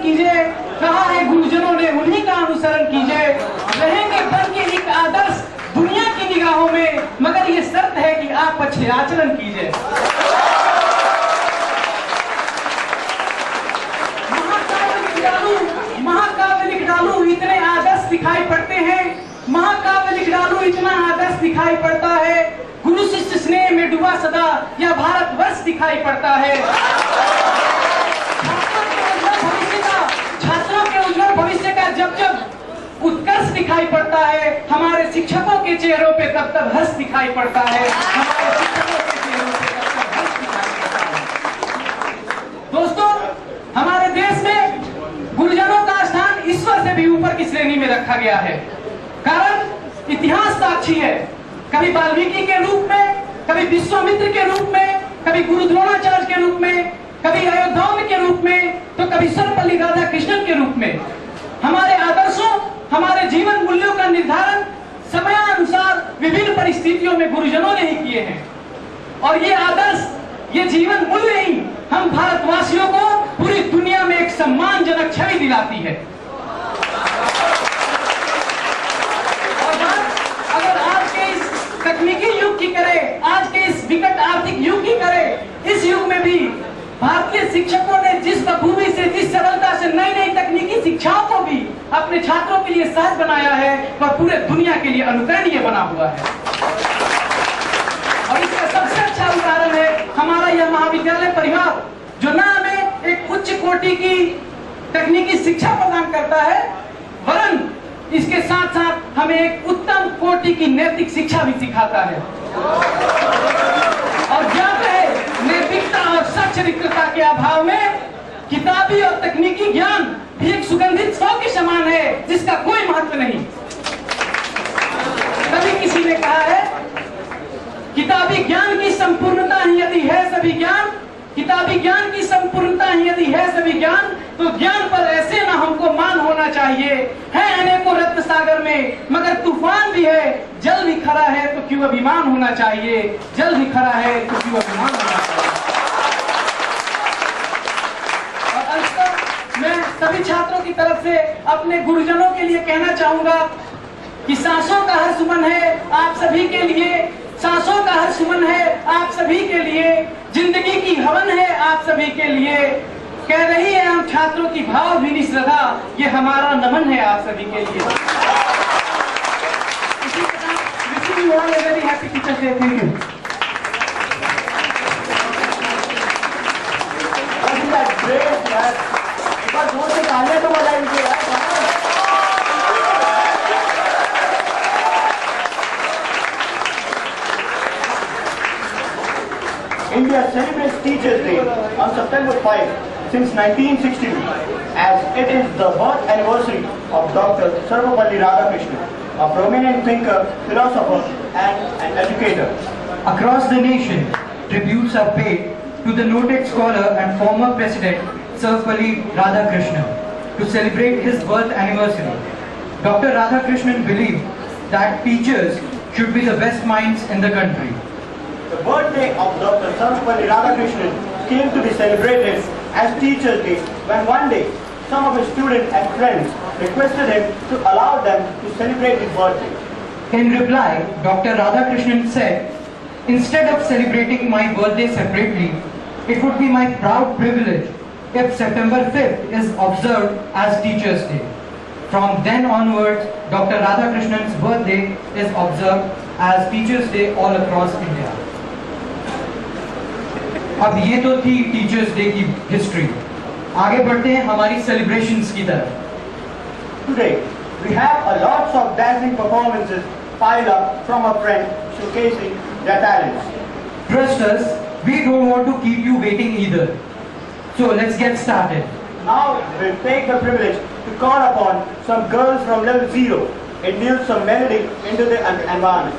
कीजिए, कहा है गुरुजनों ने उन्हीं का अनुसरण कीजिए। रहेंगे बन के एक आदर्श दुनिया की निगाहों में, मगर ये शर्त है कि आप अच्छे आचरण कीजिए। महाकाव्य लिख डालूं इतने आदर्श दिखाई पड़ते हैं, महाकाव्य लिख डालूं इतना आदर्श दिखाई पड़ता है। गुरु शिष्य स्नेह में डूबा सदा यह भारतवर्ष दिखाई पड़ता है। छात्रों के उज्जवल भविष्य का जब जब उत्कर्ष दिखाई पड़ता है, हमारे शिक्षकों के चेहरों पे तब तब हर्ष दिखाई पड़ता है। हमारे शिक्षकों के चेहरों पे तब तब हर्ष दिखाई पड़ता है। दोस्तों, हमारे देश में गुरुजनों का स्थान ईश्वर से भी ऊपर की श्रेणी में रखा गया है। कारण इतिहास साक्षी है, कभी वाल्मीकि के रूप में, कभी विश्वामित्र के रूप में, कभी गुरु द्रोणाचार्य के रूप में, कभी अयोध्या के रूप में, तो कभी सर्वपल्ली राधाकृष्णन के रूप में। हमारे आदर्शों, हमारे जीवन मूल्यों का निर्धारण समयानुसार विभिन्न परिस्थितियों में गुरुजनों ने ही किए हैं। और ये आदर्श, ये जीवन मूल्य ही हम भारतवासियों को पूरी दुनिया में एक सम्मानजनक छवि दिलाती है। और अगर आज के इस तकनीकी युग की करें, आज के इस विकट आर्थिक युग की करें, इस युग में भी भारतीय शिक्षकों ने जिस बखूबी से, जिस सरलता से नई नई तकनीकी शिक्षाओं को भी अपने छात्रों के लिए सहज बनाया है, वह पूरे दुनिया के लिए अनुकरणीय बना हुआ है। और इसका सबसे अच्छा उदाहरण है हमारा यह महाविद्यालय परिवार, जो न हमें एक उच्च कोटि की तकनीकी शिक्षा प्रदान करता है, वरन इसके साथ साथ हमें एक उत्तम कोटि की नैतिक शिक्षा भी सिखाता है। और ज्ञान है नैतिकता और सच्चरित्रता के अभाव में किताबी और तकनीकी ज्ञान भी एक सुगंधित शौ के समान है, जिसका कोई महत्व नहीं। कभी किसी ने कहा है, किताबी ज्ञान की संपूर्णता ही यदि है सभी ज्ञान, किताबी ज्ञान की संपूर्णता ही यदि है सभी ज्ञान, तो ज्ञान पर ऐसे ना हमको मान होना चाहिए। है अनेकों रत्न सागर में, मगर तूफान भी है, जल भी खड़ा है तो क्यों अभिमान होना चाहिए, जल भी खड़ा है तो क्यों अभिमान होना चाहिए। और अंततः मैं सभी छात्रों की तरफ से अपने गुरुजनों के लिए कहना चाहूंगा कि सांसों का हर सुमन है आप सभी के लिए, सांसों का हर सुमन है आप सभी के लिए, जिंदगी की हवन है आप सभी के लिए। कह रही है हम छात्रों की भावभीनी श्रद्धा, ये हमारा नमन है आप सभी के लिए। इसी के साथ wishing you all a very happy teachers day. Thank you. एक बार जोर से तालियां तो बजाइए यार। India celebrates Teachers' Day on September 5 since 1962, as it is the birth anniversary of Dr. Sarvapalli Radhakrishnan, a prominent thinker, philosopher, and an educator. Across the nation, tributes are paid to the noted scholar and former President Sarvapalli Radhakrishnan to celebrate his birth anniversary. Dr. Radhakrishnan believed that teachers should be the best minds in the country. The birthday of Dr. Sarvapalli Radhakrishnan came to be celebrated as Teachers' Day when one day some of his students and friends requested him to allow them to celebrate his birthday. In reply, Dr. Radhakrishnan said, "Instead of celebrating my birthday separately, it would be my proud privilege if September 5th is observed as Teachers' Day." From then onwards, Dr. Radhakrishnan's birthday is observed as Teachers' Day all across India. अब ये तो थी teachers day की history. आगे बढ़ते हैं हमारी celebrations की तरफ। Today, we have a lots of dancing performances piled up from our friends showcasing their talents. Trust us, we don't want to keep you waiting either. So let's get started. Now, we'll take the privilege to call upon some girls from level 0 and induce some melody into the environment.